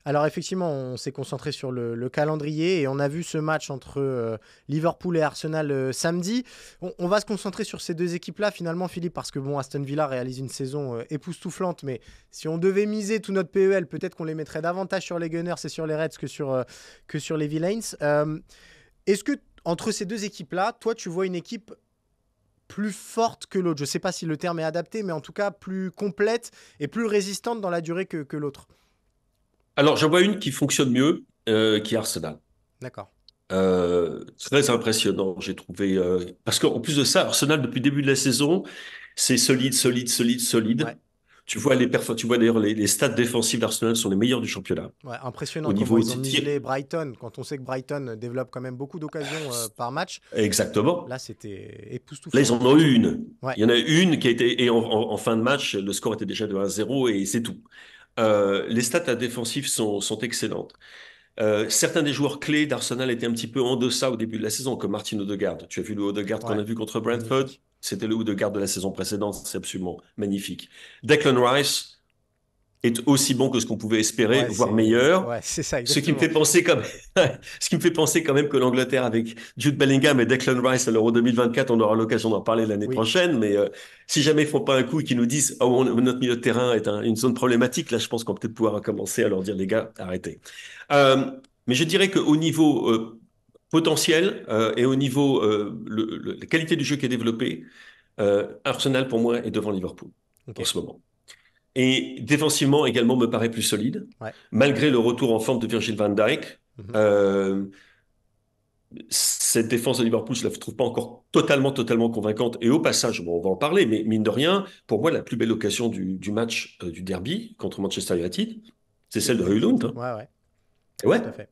Alors effectivement, on s'est concentré sur le calendrier et on a vu ce match entre Liverpool et Arsenal samedi. On va se concentrer sur ces deux équipes-là finalement, Philippe, parce que bon, Aston Villa réalise une saison époustouflante, mais si on devait miser tout notre PEL, peut-être qu'on les mettrait davantage sur les Gunners et sur les Reds que sur les Villains. Est-ce que entre ces deux équipes-là, toi, tu vois une équipe plus forte que l'autre? Je ne sais pas si le terme est adapté, mais en tout cas plus complète et plus résistante dans la durée que l'autre. Alors, j'en vois une qui fonctionne mieux, qui est Arsenal. D'accord. Très impressionnant, j'ai trouvé. Parce qu'en plus de ça, Arsenal, depuis le début de la saison, c'est solide, solide, solide, Ouais. solide. Tu vois d'ailleurs les stats défensives d'Arsenal sont les meilleurs du championnat. Ouais, impressionnant Au comment niveau ils ont de tir. muselé Brighton. Quand on sait que Brighton développe quand même beaucoup d'occasions par match, Exactement. là c'était Là, ils époustouflant, en ont eu effectivement. une. Ouais, Il y en a une qui a été. Et en fin de match, le score était déjà de 1-0 et c'est tout. Les stats défensives sont excellentes. Certains des joueurs clés d'Arsenal étaient un petit peu en deçà au début de la saison, comme Martin Odegaard. Tu as vu le Odegaard qu'on ouais, a vu contre Brentford? magnifique. C'était le Odegaard de la saison précédente, c'est absolument magnifique. Declan Rice est aussi bon que ce qu'on pouvait espérer, Ouais, voire meilleur. c'est ça, Ce qui me exactement. fait penser comme, ce qui me fait penser quand même que l'Angleterre avec Jude Bellingham et Declan Rice à l'Euro 2024, on aura l'occasion d'en parler l'année Oui, prochaine. Mais si jamais ils font pas un coup et qu'ils nous disent, oh, notre milieu de terrain est une zone problématique, là, je pense qu'on peut peut-être pouvoir commencer à leur dire, les gars, arrêtez. Euh, mais je dirais qu'au niveau potentiel et au niveau la qualité du jeu qui est développée, Arsenal pour moi est devant Liverpool ok. en ce moment. Et défensivement également me paraît plus solide, Ouais. malgré le retour en forme de Virgil van Dijk. Mhm. Euh, cette défense de Liverpool, je la trouve pas encore totalement convaincante. Et au passage, bon, on va en parler, mais mine de rien, pour moi, la plus belle occasion du match du derby contre Manchester United, c'est Oui, celle de Højlund, magnifique. hein. Ouais, ouais, Et ouais. tout à fait.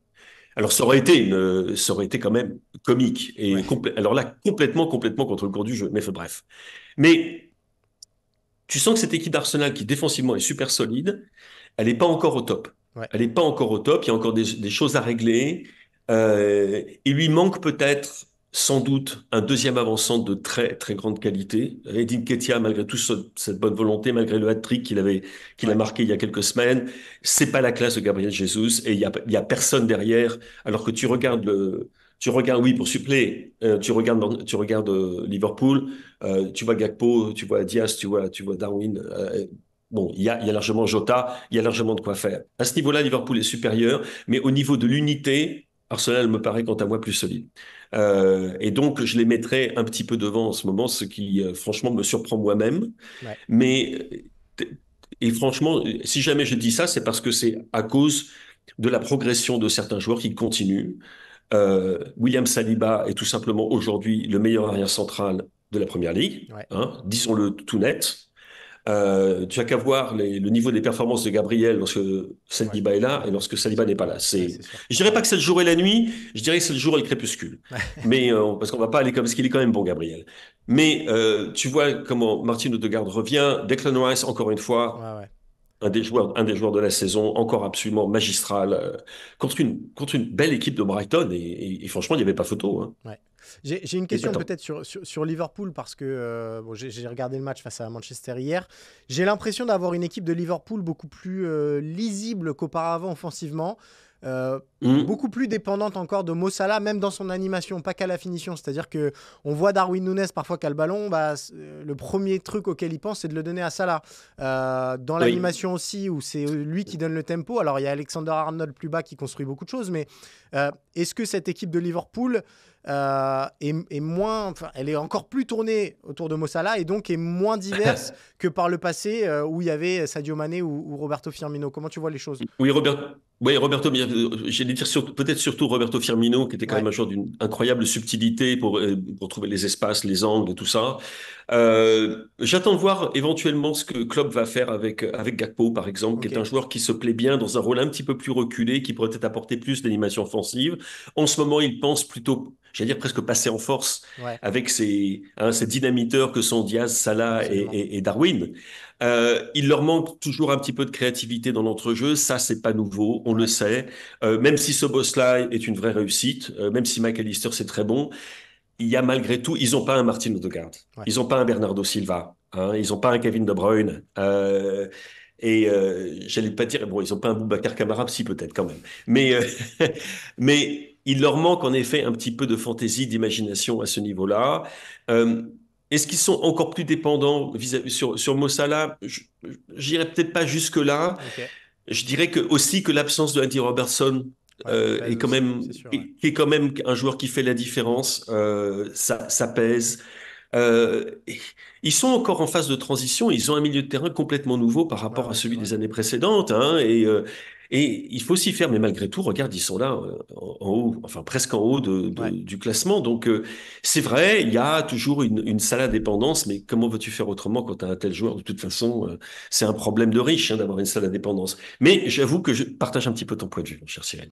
Alors ça aurait été quand même comique Ouais. et alors là complètement contre le cours du jeu. Mais bref. Mais tu sens que cette équipe d'Arsenal qui défensivement est super solide, elle n'est pas encore au top. Ouais. Elle n'est pas encore au top. Il y a encore des choses à régler. Il lui manque peut-être, sans doute, un deuxième avant-centre de très grande qualité. Edin Nketiah, malgré tout cette bonne volonté, malgré le hat-trick qu'il a Ouais. marqué il y a quelques semaines, c'est pas la classe de Gabriel Jesus et il y a personne derrière. Alors que tu regardes, oui, pour suppléer, tu regardes Liverpool, tu vois Gakpo, tu vois Diaz, tu vois Darwin. Bon, il y a largement Jota, il y a largement de quoi faire. À ce niveau-là, Liverpool est supérieur, mais au niveau de l'unité, Arsenal me paraît quant à moi plus solide. Et donc, je les mettrais un petit peu devant en ce moment, ce qui, franchement, me surprend moi-même. Ouais. Mais, et franchement, si jamais je dis ça, c'est parce que c'est à cause de la progression de certains joueurs qui continuent. William Saliba est tout simplement aujourd'hui le meilleur arrière central de la Première Ligue, Ouais. hein, disons-le tout net. Tu as qu'à voir le niveau des performances de Gabriel lorsque Ouais. Saliba est là et Mhm. lorsque Saliba n'est pas là. Ouais, c'est sûr. Je dirais pas que c'est le jour et la nuit, je dirais que c'est le jour et le crépuscule. Mais parce qu'on va pas aller comme parce qu'il est quand même bon, Gabriel. Mais tu vois comment Martin Odegaard revient, Declan Rice encore une Ouais, fois, ouais. un des joueurs de la saison, encore absolument magistral, contre une belle équipe de Brighton et franchement il n'y avait pas photo, hein. Ouais. J'ai une Et question peut-être sur Liverpool parce que bon, j'ai regardé le match face à Manchester hier. J'ai l'impression d'avoir une équipe de Liverpool beaucoup plus lisible qu'auparavant offensivement. Beaucoup plus dépendante encore de Mo Salah, même dans son animation, pas qu'à la finition. C'est-à-dire que on voit Darwin Núñez parfois qui a le ballon, bah, le premier truc auquel il pense, c'est de le donner à Salah. Dans Oui. l'animation aussi, où c'est lui qui donne le tempo. Alors il y a Alexander Arnold plus bas qui construit beaucoup de choses, mais est-ce que cette équipe de Liverpool est moins, enfin, elle est encore plus tournée autour de Mo Salah et donc est moins diverse que par le passé où il y avait Sadio Mané ou Roberto Firmino. Comment tu vois les choses? Oui, Roberto, j'allais dire peut-être surtout Roberto Firmino, qui était quand Ouais, même un joueur d'une incroyable subtilité pour trouver les espaces, les angles et tout ça. J'attends de voir éventuellement ce que Klopp va faire avec Gakpo, par exemple, qui ok. est un joueur qui se plaît bien dans un rôle un petit peu plus reculé, qui pourrait peut-être apporter plus d'animation offensive. En ce moment, il pense plutôt, j'allais dire presque passer en force Ouais, avec ces dynamiteurs que sont Diaz, Salah et, absolument. et Darwin. Il leur manque toujours un petit peu de créativité dans l'entrejeu. Ça, c'est pas nouveau, on le Ouais, sait. Même si ce boss-là est une vraie réussite, même si McAllister c'est très bon, il y a malgré tout, ils n'ont pas un Martin Odegaard, ouais. ils n'ont pas un Bernardo Silva, hein, ils n'ont pas un Kevin De Bruyne. Et j'allais pas dire, bon, ils ont pas un Boubacar Kamara, si peut-être quand même. Mais, mais il leur manque en effet un petit peu de fantaisie, d'imagination à ce niveau-là. Euh, Est-ce qu'ils sont encore plus dépendants sur Mo Salah? J'irais peut-être pas jusque-là. Ok. Je dirais que aussi que l'absence de Andy Robertson Ouais, ça pèse est quand aussi, même c'est sûr. Ouais. qui est quand même un joueur qui fait la différence. Ça pèse. Euh, Ils sont encore en phase de transition. Ils ont un milieu de terrain complètement nouveau par Ouais, rapport à ouais, c'est celui vrai. des années précédentes, hein, et il faut s'y faire. Mais malgré tout, regarde, ils sont là en haut, enfin presque en haut Ouais. du classement. Donc c'est vrai, il y a toujours une sale indépendance, mais comment veux-tu faire autrement quand tu as un tel joueur? De toute façon, c'est un problème de riche, hein, d'avoir une sale indépendance. Mais j'avoue que je partage un petit peu ton point de vue, mon cher Cyril.